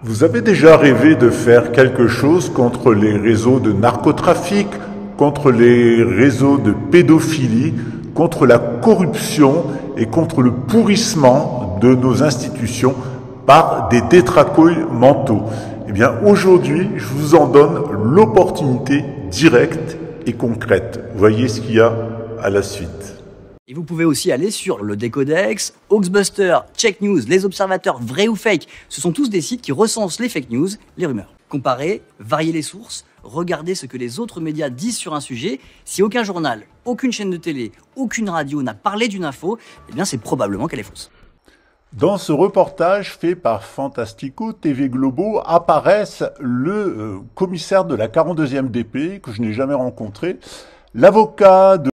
Vous avez déjà rêvé de faire quelque chose contre les réseaux de narcotrafic, contre les réseaux de pédophilie, contre la corruption et contre le pourrissement de nos institutions par des détraqueuils mentaux? Eh bien, aujourd'hui, je vous en donne l'opportunité directe et concrète. Voyez ce qu'il y a à la suite. Et vous pouvez aussi aller sur le Décodex, Hoaxbuster, Check News, Les Observateurs, Vrai ou Fake. Ce sont tous des sites qui recensent les fake news, les rumeurs. Comparez, variez les sources, regardez ce que les autres médias disent sur un sujet. Si aucun journal, aucune chaîne de télé, aucune radio n'a parlé d'une info, eh bien c'est probablement qu'elle est fausse. Dans ce reportage fait par Fantastico TV Globo apparaissent le commissaire de la 42e DP, que je n'ai jamais rencontré, l'avocat de...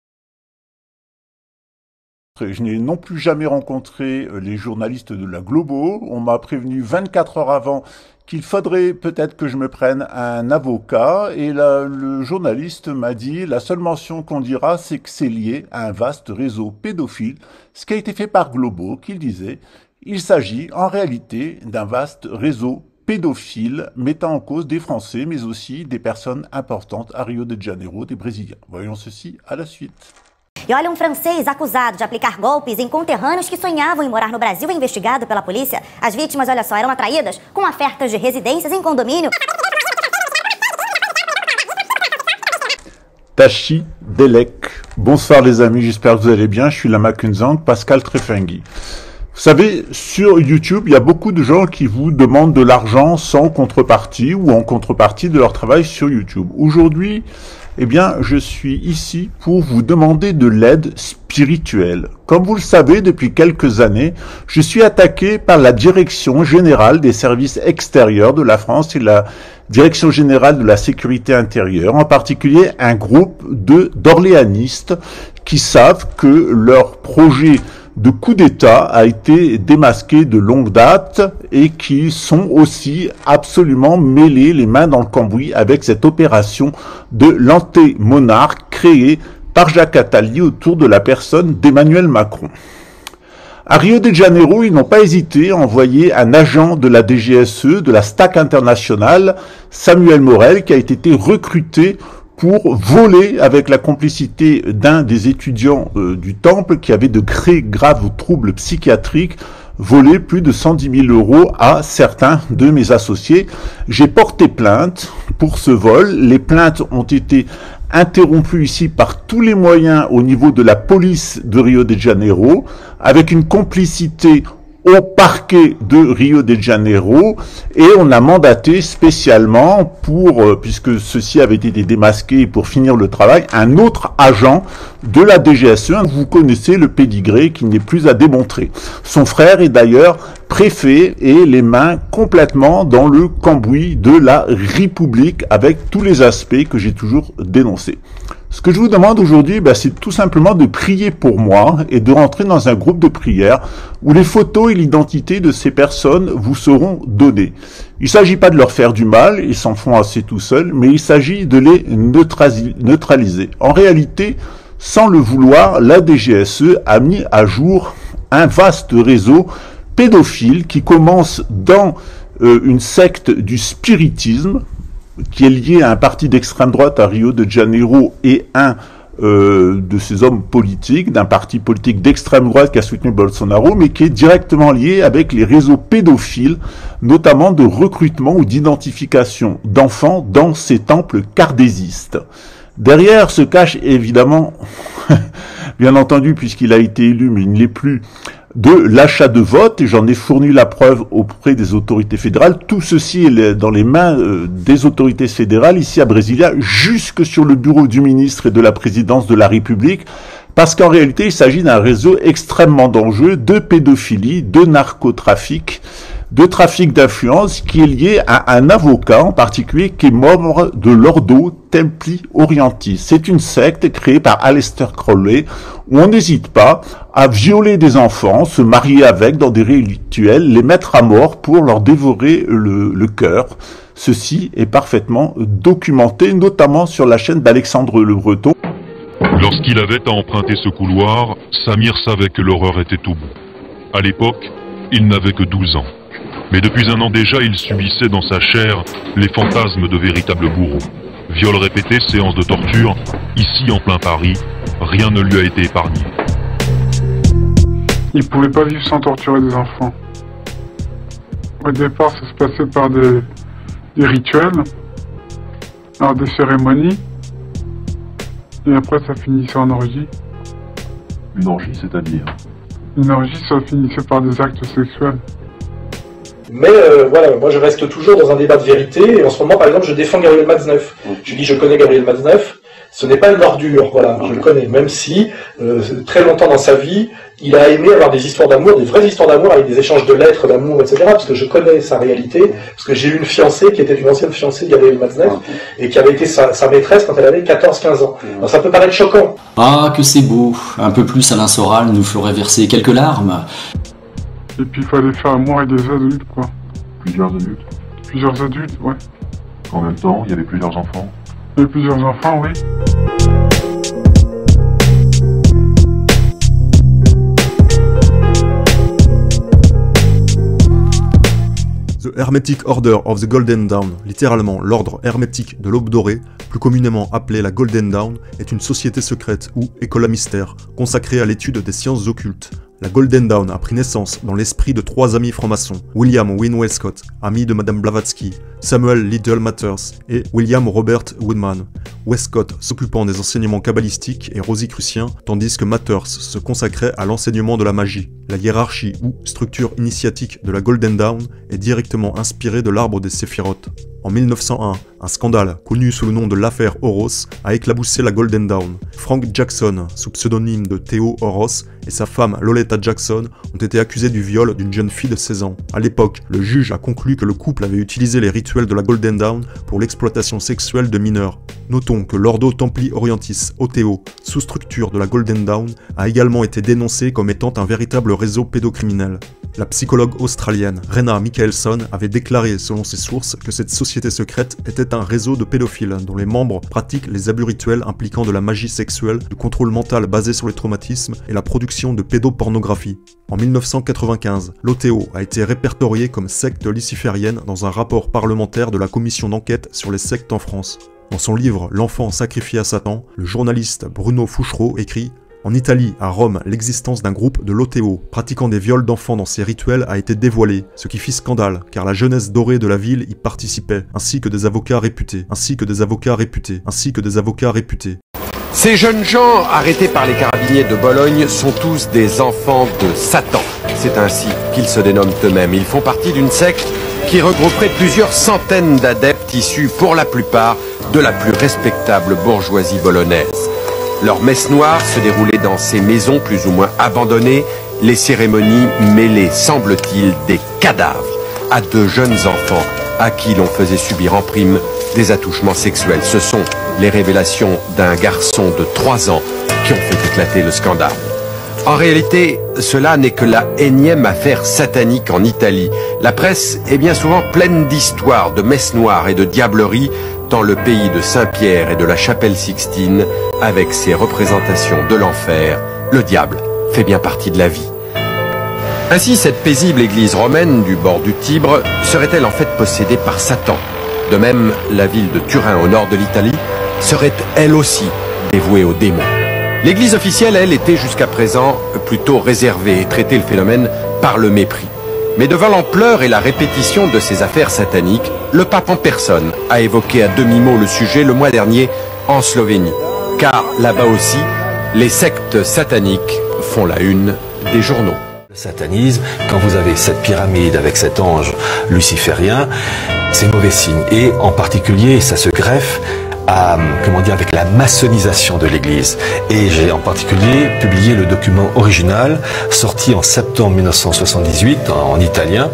Je n'ai non plus jamais rencontré les journalistes de la Globo. On m'a prévenu 24 heures avant qu'il faudrait peut-être que je me prenne un avocat. Et là, le journaliste m'a dit, la seule mention qu'on dira, c'est que c'est lié à un vaste réseau pédophile. Ce qui a été fait par Globo, qu'il disait, il s'agit en réalité d'un vaste réseau pédophile mettant en cause des Français, mais aussi des personnes importantes à Rio de Janeiro, des Brésiliens. Voyons ceci à la suite. E olha, francês acusado de aplicar golpes em conterrâneos que sonhavam em morar no Brasil é investigado pela polícia. As vítimas, olha só, eram atraídas com ofertas de residências em condomínio. Tachi Delek. Bonsoir les amis, j'espère que vous allez bien. Je suis Lama Kunzang, Pascal Trefengui. Vous savez, sur YouTube, il y a beaucoup de gens qui vous demandent de l'argent sans contrepartie ou en contrepartie de leur travail sur YouTube. Aujourd'hui, eh bien, je suis ici pour vous demander de l'aide spirituelle. Comme vous le savez, depuis quelques années, je suis attaqué par la Direction générale des services extérieurs de la France et la Direction générale de la sécurité intérieure, en particulier un groupe d'orléanistes qui savent que leur projet de coup d'État a été démasqué de longue date et qui sont aussi absolument mêlés les mains dans le cambouis avec cette opération de l'anté-monarque créée par Jacques Attali autour de la personne d'Emmanuel Macron. À Rio de Janeiro, ils n'ont pas hésité à envoyer un agent de la DGSE, de la STAC internationale, Samuel Morel, qui a été recruté pour voler avec la complicité d'un des étudiants du Temple qui avait de très graves troubles psychiatriques, voler plus de 110 000 € à certains de mes associés. J'ai porté plainte pour ce vol. Les plaintes ont été interrompues ici par tous les moyens au niveau de la police de Rio de Janeiro, avec une complicité au parquet de Rio de Janeiro, et on a mandaté spécialement pour, puisque ceci avait été démasqué pour finir le travail, un autre agent de la DGSE. Vous connaissez le pédigré qui n'est plus à démontrer. Son frère est d'ailleurs préfet et les mains complètement dans le cambouis de la République avec tous les aspects que j'ai toujours dénoncés. Ce que je vous demande aujourd'hui, c'est tout simplement de prier pour moi et de rentrer dans un groupe de prière où les photos et l'identité de ces personnes vous seront données. Il ne s'agit pas de leur faire du mal, ils s'en font assez tout seuls, mais il s'agit de les neutraliser. En réalité, sans le vouloir, la DGSE a mis à jour un vaste réseau pédophile qui commence dans une secte du spiritisme, qui est lié à un parti d'extrême droite à Rio de Janeiro et un de ces hommes politiques, d'un parti politique d'extrême droite qui a soutenu Bolsonaro, mais qui est directement lié avec les réseaux pédophiles, notamment de recrutement ou d'identification d'enfants dans ces temples cardésistes. Derrière se cache évidemment, bien entendu, puisqu'il a été élu, mais il ne l'est plus, de l'achat de vote, et j'en ai fourni la preuve auprès des autorités fédérales. Tout ceci est dans les mains des autorités fédérales, ici à Brasilia, jusque sur le bureau du ministre et de la présidence de la République, parce qu'en réalité, il s'agit d'un réseau extrêmement dangereux de pédophilie, de narcotrafic, de trafic d'influence qui est lié à un avocat en particulier qui est membre de l'Ordo Templi Orientis. C'est une secte créée par Aleister Crowley où on n'hésite pas à violer des enfants, se marier avec dans des rituels, les mettre à mort pour leur dévorer le cœur. Ceci est parfaitement documenté, notamment sur la chaîne d'Alexandre Le Breton. Lorsqu'il avait à emprunter ce couloir, Samir savait que l'horreur était au bout. À l'époque, il n'avait que 12 ans. Mais depuis un an déjà, il subissait dans sa chair les fantasmes de véritables bourreaux. Viols répétés, séances de torture, ici en plein Paris, rien ne lui a été épargné. Il pouvait pas vivre sans torturer des enfants. Au départ, ça se passait par des rituels, alors des cérémonies, et après ça finissait en orgie. Une orgie, c'est-à-dire? Une orgie, ça finissait par des actes sexuels. Mais voilà, moi je reste toujours dans un débat de vérité, et en ce moment par exemple je défends Gabriel Matzneff. Je dis je connais Gabriel Matzneff, ce n'est pas une ordure, voilà, je le connais, même si très longtemps dans sa vie, il a aimé avoir des histoires d'amour, des vraies histoires d'amour avec des échanges de lettres d'amour, etc. Parce que je connais sa réalité, parce que j'ai eu une fiancée qui était une ancienne fiancée de Gabriel Matzneff, et qui avait été sa maîtresse quand elle avait 14-15 ans. Alors ça peut paraître choquant. Ah, que c'est beau, un peu plus Alain Soral nous ferait verser quelques larmes. Et puis il fallait faire amour avec des adultes, quoi. Plusieurs adultes? Plusieurs adultes, ouais. En même temps, il y avait plusieurs enfants? Il y avait plusieurs enfants, oui. The Hermetic Order of the Golden Dawn, littéralement l'ordre hermétique de l'aube dorée, plus communément appelée la Golden Dawn, est une société secrète ou école à mystère consacrée à l'étude des sciences occultes. La Golden Dawn a pris naissance dans l'esprit de trois amis francs-maçons, William Wynne Westcott, ami de Madame Blavatsky, Samuel Liddell Matters et William Robert Woodman. Westcott s'occupant des enseignements kabbalistiques et rosicruciens, tandis que Matters se consacrait à l'enseignement de la magie. La hiérarchie ou structure initiatique de la Golden Dawn est directement inspirée de l'arbre des séphirotes. En 1901, un scandale, connu sous le nom de l'affaire Horos, a éclaboussé la Golden Dawn. Frank Jackson, sous pseudonyme de Theo Horos, et sa femme Loletta Jackson ont été accusés du viol d'une jeune fille de 16 ans. À l'époque, le juge a conclu que le couple avait utilisé les rituels de la Golden Dawn pour l'exploitation sexuelle de mineurs. Notons que l'Ordo Templi Orientis, OTO, sous-structure de la Golden Dawn, a également été dénoncé comme étant un véritable réseau pédocriminel. La psychologue australienne Rena Michaelson avait déclaré selon ses sources que cette société secrète était un réseau de pédophiles dont les membres pratiquent les abus rituels impliquant de la magie sexuelle, du contrôle mental basé sur les traumatismes et la production de pédopornographie. En 1995, l'OTO a été répertoriée comme secte luciférienne dans un rapport parlementaire de la commission d'enquête sur les sectes en France. Dans son livre « L'enfant sacrifié à Satan », le journaliste Bruno Fouchereau écrit « En Italie, à Rome, l'existence d'un groupe de l'OTO pratiquant des viols d'enfants dans ces rituels a été dévoilée, ce qui fit scandale, car la jeunesse dorée de la ville y participait, ainsi que des avocats réputés, Ces jeunes gens arrêtés par les carabiniers de Bologne sont tous des enfants de Satan. C'est ainsi qu'ils se dénomment eux-mêmes. Ils font partie d'une secte qui regrouperait plusieurs centaines d'adeptes issus pour la plupart de la plus respectable bourgeoisie bolognaise. Leurs messes noires se déroulaient dans ces maisons plus ou moins abandonnées, les cérémonies mêlaient, semble-t-il, des cadavres à de jeunes enfants à qui l'on faisait subir en prime des attouchements sexuels. Ce sont les révélations d'un garçon de 3 ans qui ont fait éclater le scandale. En réalité, cela n'est que la énième affaire satanique en Italie. La presse est bien souvent pleine d'histoires, de messes noires et de diableries dans le pays de Saint-Pierre et de la Chapelle Sixtine, avec ses représentations de l'enfer. Le diable fait bien partie de la vie. Ainsi, cette paisible église romaine du bord du Tibre serait-elle en fait possédée par Satan? De même, la ville de Turin au nord de l'Italie serait elle aussi dévouée aux démons. L'église officielle, elle, était jusqu'à présent plutôt réservée et traitait le phénomène par le mépris. Mais devant l'ampleur et la répétition de ces affaires sataniques, le pape en personne a évoqué à demi-mot le sujet le mois dernier en Slovénie. Car là-bas aussi, les sectes sataniques font la une des journaux. Le satanisme, quand vous avez cette pyramide avec cet ange luciférien, c'est mauvais signe. Et en particulier, ça se greffe à, avec la maçonnisation de l'Église. Et j'ai en particulier publié le document original, sorti en septembre 1978 en italien,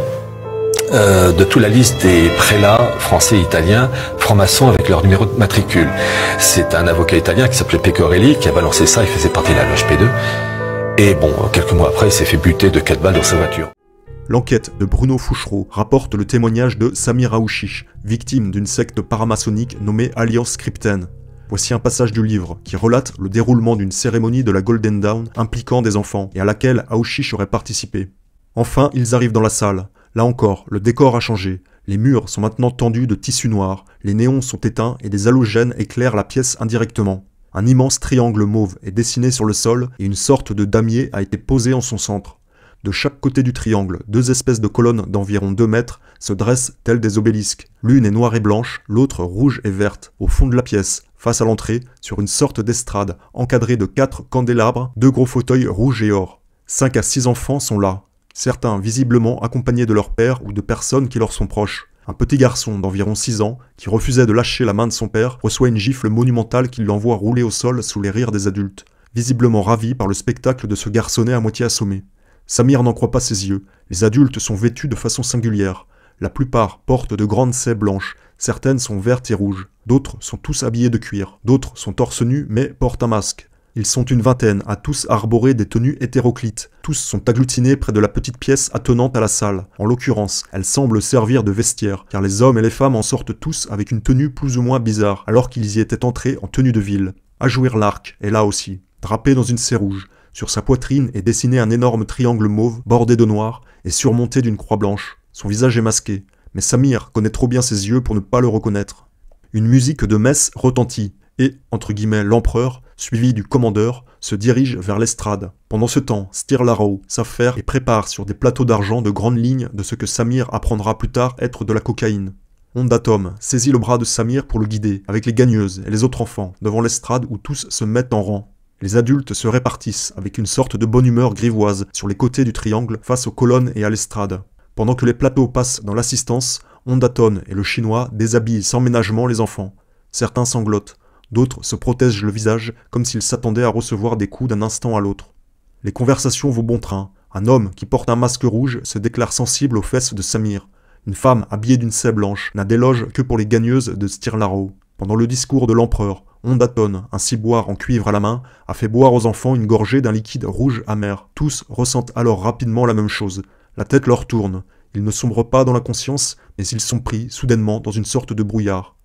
de toute la liste des prélats français et italiens, francs-maçons avec leur numéro de matricule. C'est un avocat italien qui s'appelait Pecorelli qui a balancé ça, il faisait partie de la loge P2. Et bon, quelques mois après, il s'est fait buter de 4 balles dans sa voiture. L'enquête de Bruno Fouchereau rapporte le témoignage de Samir Aouchiche, victime d'une secte paramaçonnique nommée Alliance Cryptène. Voici un passage du livre qui relate le déroulement d'une cérémonie de la Golden Dawn impliquant des enfants et à laquelle Aouchiche aurait participé. Enfin, ils arrivent dans la salle. Là encore, le décor a changé. Les murs sont maintenant tendus de tissu noir, les néons sont éteints et des halogènes éclairent la pièce indirectement. Un immense triangle mauve est dessiné sur le sol et une sorte de damier a été posé en son centre. De chaque côté du triangle, 2 espèces de colonnes d'environ 2 mètres se dressent telles des obélisques. L'une est noire et blanche, l'autre rouge et verte. Au fond de la pièce, face à l'entrée, sur une sorte d'estrade, encadrée de 4 candélabres, 2 gros fauteuils rouges et or. 5 à 6 enfants sont là. Certains visiblement accompagnés de leur père ou de personnes qui leur sont proches. Un petit garçon d'environ 6 ans, qui refusait de lâcher la main de son père, reçoit une gifle monumentale qui l'envoie rouler au sol sous les rires des adultes, visiblement ravis par le spectacle de ce garçonnet à moitié assommé. Samir n'en croit pas ses yeux. Les adultes sont vêtus de façon singulière. La plupart portent de grandes saies blanches, certaines sont vertes et rouges. D'autres sont tous habillés de cuir, d'autres sont torse nu mais portent un masque. Ils sont une vingtaine à tous arborer des tenues hétéroclites. Tous sont agglutinés près de la petite pièce attenante à la salle. En l'occurrence, elle semble servir de vestiaire, car les hommes et les femmes en sortent tous avec une tenue plus ou moins bizarre, alors qu'ils y étaient entrés en tenue de ville. Ajouir l'Arc est là aussi, drapé dans une scie rouge. Sur sa poitrine est dessiné un énorme triangle mauve, bordé de noir, et surmonté d'une croix blanche. Son visage est masqué, mais Samir connaît trop bien ses yeux pour ne pas le reconnaître. Une musique de messe retentit, et, entre guillemets, l'empereur, suivi du commandeur, se dirige vers l'estrade. Pendant ce temps, Stirlaro s'affaire et prépare sur des plateaux d'argent de grandes lignes de ce que Samir apprendra plus tard être de la cocaïne. Ondatom saisit le bras de Samir pour le guider, avec les gagneuses et les autres enfants, devant l'estrade où tous se mettent en rang. Les adultes se répartissent avec une sorte de bonne humeur grivoise sur les côtés du triangle face aux colonnes et à l'estrade. Pendant que les plateaux passent dans l'assistance, Ondaton et le chinois déshabillent sans ménagement les enfants. Certains sanglotent, d'autres se protègent le visage comme s'ils s'attendaient à recevoir des coups d'un instant à l'autre. Les conversations vont bon train. Un homme qui porte un masque rouge se déclare sensible aux fesses de Samir. Une femme habillée d'une saie blanche n'a d'éloge que pour les gagneuses de Stirlaro. Pendant le discours de l'empereur, Ondaton, un ciboire en cuivre à la main, a fait boire aux enfants une gorgée d'un liquide rouge amer. Tous ressentent alors rapidement la même chose. La tête leur tourne. Ils ne sombrent pas dans la conscience, mais ils sont pris soudainement dans une sorte de brouillard.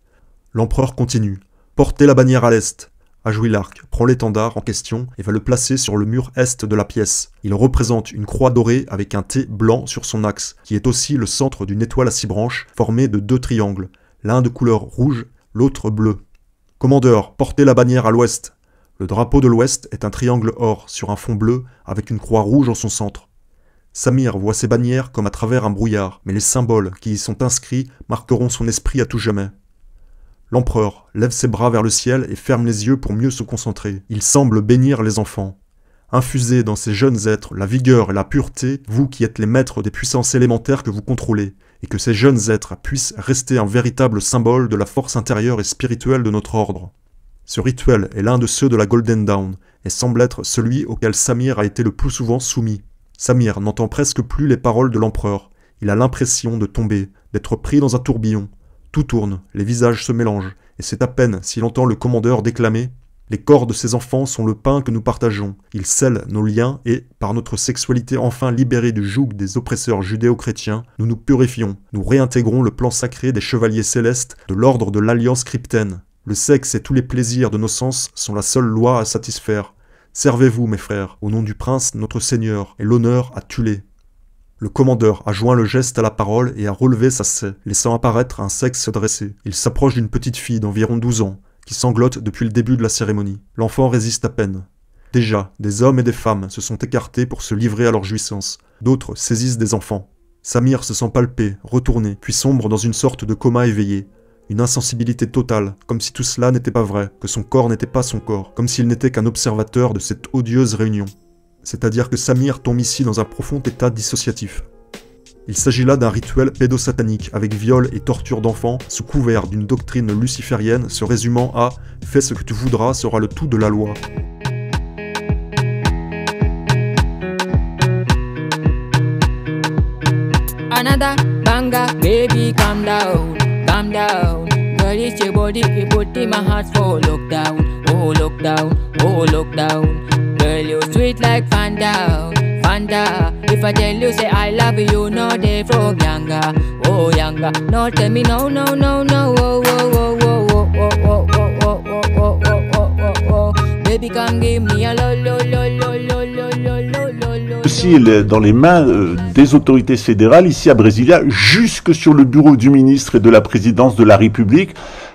L'empereur continue. Portez la bannière à l'est. Ajouilark prend l'étendard en question et va le placer sur le mur est de la pièce. Il représente une croix dorée avec un T blanc sur son axe, qui est aussi le centre d'une étoile à 6 branches formée de 2 triangles, l'un de couleur rouge, l'autre bleu. Commandeur, portez la bannière à l'ouest. Le drapeau de l'ouest est un triangle or sur un fond bleu avec une croix rouge en son centre. Samir voit ces bannières comme à travers un brouillard, mais les symboles qui y sont inscrits marqueront son esprit à tout jamais. L'empereur lève ses bras vers le ciel et ferme les yeux pour mieux se concentrer. Il semble bénir les enfants. Infusez dans ces jeunes êtres la vigueur et la pureté, vous qui êtes les maîtres des puissances élémentaires que vous contrôlez, et que ces jeunes êtres puissent rester un véritable symbole de la force intérieure et spirituelle de notre ordre. Ce rituel est l'un de ceux de la Golden Dawn, et semble être celui auquel Samir a été le plus souvent soumis. Samir n'entend presque plus les paroles de l'empereur. Il a l'impression de tomber, d'être pris dans un tourbillon. Tout tourne, les visages se mélangent, et c'est à peine s'il entend le commandeur déclamer « Les corps de ces enfants sont le pain que nous partageons. Ils scellent nos liens et, par notre sexualité enfin libérée du joug des oppresseurs judéo-chrétiens, nous nous purifions. Nous réintégrons le plan sacré des chevaliers célestes de l'ordre de l'Alliance cryptène. Le sexe et tous les plaisirs de nos sens sont la seule loi à satisfaire. Servez-vous, mes frères, au nom du prince, notre Seigneur, et l'honneur à Tulé. » Le commandeur a joint le geste à la parole et a relevé sa saie, laissant apparaître un sexe dressé. Il s'approche d'une petite fille d'environ 12 ans, qui sanglote depuis le début de la cérémonie. L'enfant résiste à peine. Déjà, des hommes et des femmes se sont écartés pour se livrer à leur jouissance. D'autres saisissent des enfants. Samir se sent palpé, retourné, puis sombre dans une sorte de coma éveillé. Une insensibilité totale, comme si tout cela n'était pas vrai, que son corps n'était pas son corps, comme s'il n'était qu'un observateur de cette odieuse réunion. C'est-à-dire que Samir tombe ici dans un profond état dissociatif. Il s'agit là d'un rituel pédosatanique avec viol et torture d'enfants sous couvert d'une doctrine luciférienne se résumant à « fais ce que tu voudras sera le tout de la loi ». Another banger, baby, calm down, calm down. Girl, it's your body, you put in my heart for lockdown, oh lockdown, oh lockdown. Girl, you sweet like Fanta, Fanta. If I tell you say I love you, no they from younger, oh younger. No tell me no, no, no, no, oh, oh, oh, oh, oh, oh, oh, oh, oh, oh, oh, oh, oh, oh. Baby, come give me a lo, lo, lo, lo, lo, lo, lo, lo, lo. dossier est dans les mains des autorités fédérales, ici à Brasilia, jusque sur le bureau du ministre et de la présidence de la République,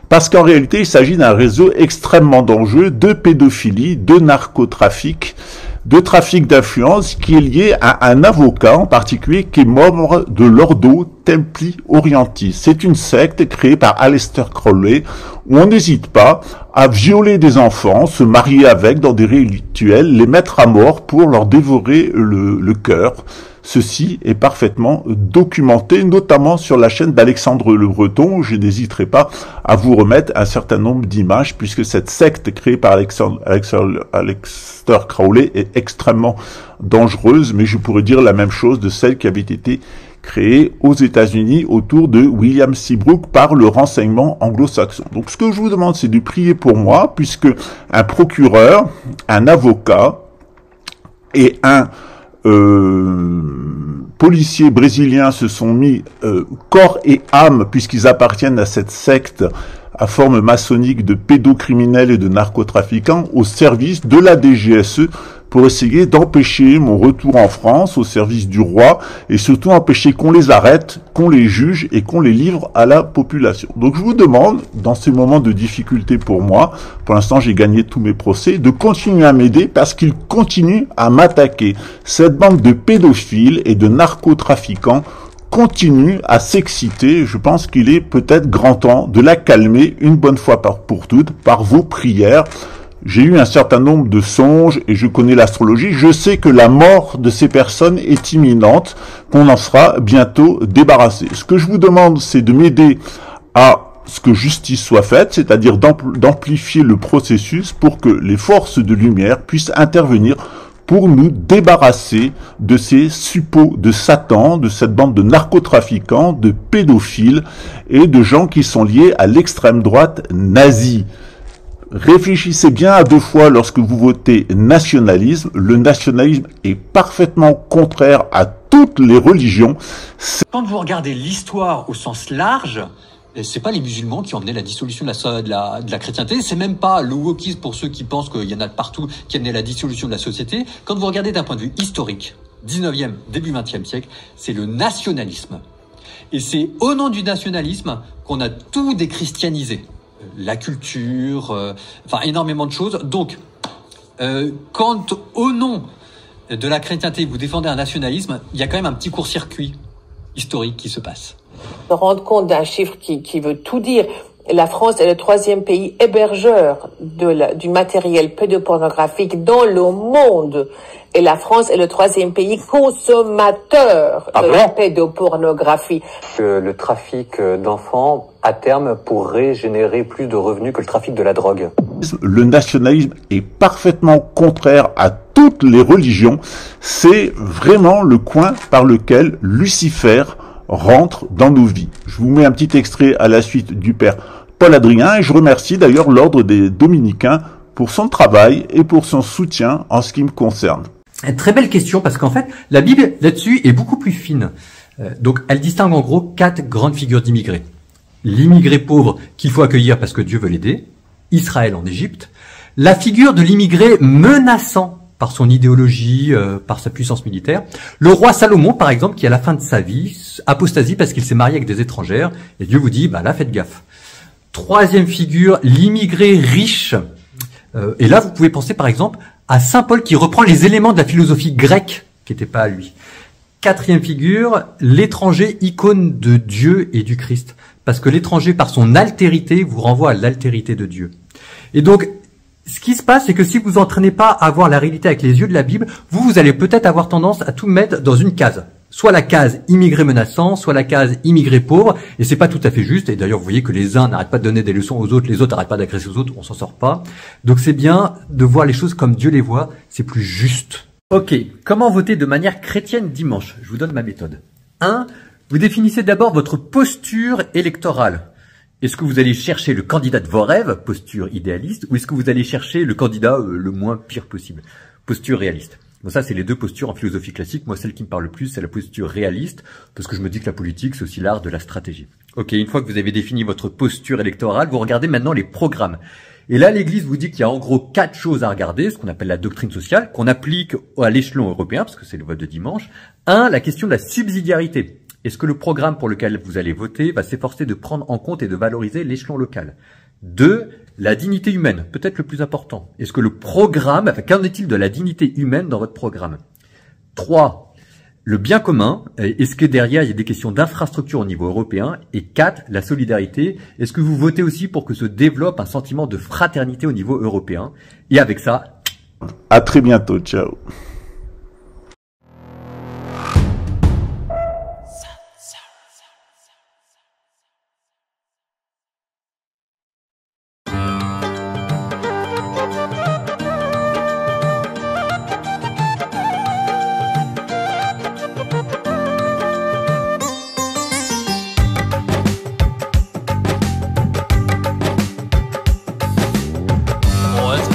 parce qu'en réalité, il s'agit d'un réseau extrêmement dangereux de pédophilie, de narcotrafic, de trafic d'influence qui est lié à un avocat en particulier qui est membre de l'Ordo Templi Orientis. C'est une secte créée par Aleister Crowley où on n'hésite pas à violer des enfants, se marier avec dans des rituels, les mettre à mort pour leur dévorer le cœur. Ceci est parfaitement documenté, notamment sur la chaîne d'Alexandre Le Breton. Je n'hésiterai pas à vous remettre un certain nombre d'images, puisque cette secte créée par Aleister Crowley est extrêmement dangereuse, mais je pourrais dire la même chose de celle qui avait été créée aux États-Unis autour de William Seabrook par le renseignement anglo-saxon. Donc ce que je vous demande, c'est de prier pour moi, puisque un procureur, un avocat et un policiers brésiliens se sont mis corps et âme, puisqu'ils appartiennent à cette secte à forme maçonnique de pédocriminels et de narcotrafiquants, au service de la DGSE pour essayer d'empêcher mon retour en France au service du roi et surtout empêcher qu'on les arrête, qu'on les juge et qu'on les livre à la population. Donc je vous demande, dans ces moments de difficulté pour moi, pour l'instant j'ai gagné tous mes procès, de continuer à m'aider parce qu'ils continuent à m'attaquer. Cette bande de pédophiles et de narcotrafiquants continue à s'exciter. Je pense qu'il est peut-être grand temps de la calmer une bonne fois pour toutes par vos prières. J'ai eu un certain nombre de songes et je connais l'astrologie. Je sais que la mort de ces personnes est imminente, qu'on en sera bientôt débarrassé. Ce que je vous demande, c'est de m'aider à ce que justice soit faite, c'est-à-dire d'amplifier le processus pour que les forces de lumière puissent intervenir pour nous débarrasser de ces suppôts de Satan, de cette bande de narcotrafiquants, de pédophiles et de gens qui sont liés à l'extrême droite nazie. Réfléchissez bien à deux fois lorsque vous votez nationalisme. Le nationalisme est parfaitement contraire à toutes les religions. Quand vous regardez l'histoire au sens large, c'est pas les musulmans qui ont amené la dissolution de la chrétienté, c'est même pas le wokisme pour ceux qui pensent qu'il y en a de partout qui a amené la dissolution de la société. Quand vous regardez d'un point de vue historique, 19e, début 20e siècle, c'est le nationalisme. Et c'est au nom du nationalisme qu'on a tout déchristianisé. La culture, enfin énormément de choses. Donc, quand au nom de la chrétienté vous défendez un nationalisme, il y a quand même un petit court-circuit historique qui se passe. Se rendre compte d'un chiffre qui veut tout dire. La France est le 3e pays hébergeur du matériel pédopornographique dans le monde. Et la France est le 3e pays consommateur de la pédopornographie. Le trafic d'enfants, à terme, pourrait générer plus de revenus que le trafic de la drogue. Le nationalisme est parfaitement contraire à toutes les religions. C'est vraiment le coin par lequel Lucifer rentre dans nos vies. Je vous mets un petit extrait à la suite du père Paul Adrien et je remercie d'ailleurs l'ordre des Dominicains pour son travail et pour son soutien en ce qui me concerne. Très belle question parce qu'en fait, la Bible là-dessus est beaucoup plus fine. Donc elle distingue en gros 4 grandes figures d'immigrés. L'immigré pauvre qu'il faut accueillir parce que Dieu veut l'aider, Israël en Égypte, la figure de l'immigré menaçant par son idéologie, par sa puissance militaire. Le roi Salomon, par exemple, qui à la fin de sa vie apostasie parce qu'il s'est marié avec des étrangères, et Dieu vous dit, bah là, faites gaffe. 3e figure, l'immigré riche. Et là, vous pouvez penser, par exemple, à Saint Paul qui reprend les éléments de la philosophie grecque, qui n'étaient pas à lui. 4e figure, l'étranger icône de Dieu et du Christ. Parce que l'étranger, par son altérité, vous renvoie à l'altérité de Dieu. Et donc, ce qui se passe, c'est que si vous vous entraînez pas à voir la réalité avec les yeux de la Bible, vous allez peut-être avoir tendance à tout mettre dans une case. Soit la case immigré menaçant, soit la case immigré pauvre, et c'est pas tout à fait juste. Et d'ailleurs, vous voyez que les uns n'arrêtent pas de donner des leçons aux autres, les autres n'arrêtent pas d'agresser aux autres, on s'en sort pas. Donc c'est bien de voir les choses comme Dieu les voit, c'est plus juste. Ok, comment voter de manière chrétienne dimanche? Je vous donne ma méthode. 1. Vous définissez d'abord votre posture électorale. Est-ce que vous allez chercher le candidat de vos rêves, posture idéaliste, ou est-ce que vous allez chercher le candidat le moins pire possible, posture réaliste? Bon, ça, c'est les deux postures en philosophie classique. Moi, celle qui me parle le plus, c'est la posture réaliste, parce que je me dis que la politique, c'est aussi l'art de la stratégie. Ok, une fois que vous avez défini votre posture électorale, vous regardez maintenant les programmes. Et là, l'Église vous dit qu'il y a en gros 4 choses à regarder, ce qu'on appelle la doctrine sociale, qu'on applique à l'échelon européen, parce que c'est le vote de dimanche. 1, la question de la subsidiarité. Est-ce que le programme pour lequel vous allez voter va s'efforcer de prendre en compte et de valoriser l'échelon local? 2, la dignité humaine, peut-être le plus important. Est-ce que le programme, enfin, qu'en est-il de la dignité humaine dans votre programme? 3, le bien commun. Est-ce que derrière, il y a des questions d'infrastructure au niveau européen? Et 4, la solidarité. Est-ce que vous votez aussi pour que se développe un sentiment de fraternité au niveau européen? Et avec ça, à très bientôt, ciao.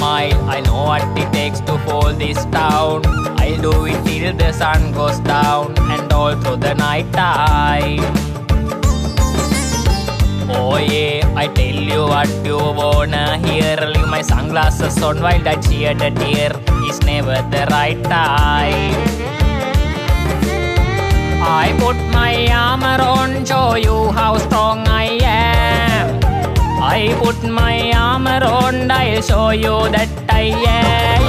I know what it takes to fall this town. I'll do it till the sun goes down and all through the night time. Oh yeah, I tell you what you wanna hear. Leave my sunglasses on while I cheer the tear. It's never the right time. I put my armor on, show you how strong I am. I put my armor on, I'll show you that I am.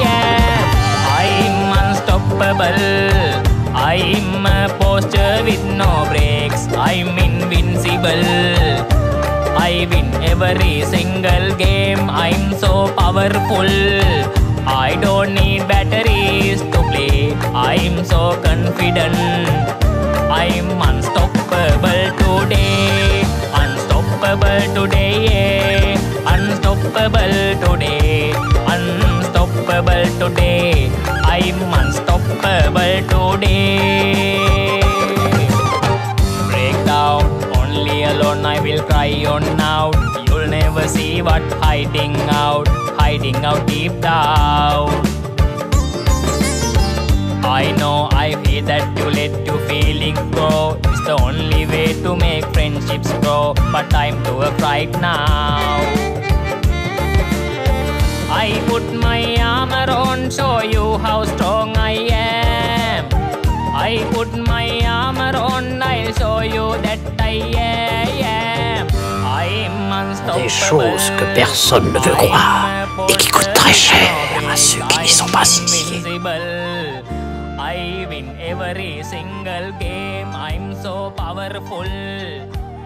I'm unstoppable. I'm a poster with no brakes. I'm invincible. I win every single game. I'm so powerful. I don't need batteries to play. I'm so confident. I'm unstoppable today. Unstoppable today, yeah. Unstoppable today. Unstoppable today. I'm unstoppable today. Breakdown, only alone I will cry on out. You'll never see what hiding out deep down. I know I feel that you let your feelings grow. It's the only way to make friendships grow. But time to work right now. I put my armor on, show you how strong I am. I put my armor on, I'll show you that I am. I'm unstoppable. Des choses que personne ne veut croire et qui coûtent très cher à ceux qui n'y sont pas initiés. I win every single game. I'm so powerful.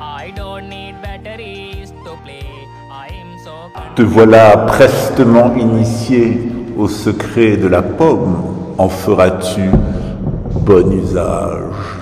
I don't need batteries to play. I'm so Te voilà prestement initié au secret de la pomme. En feras-tu bon usage?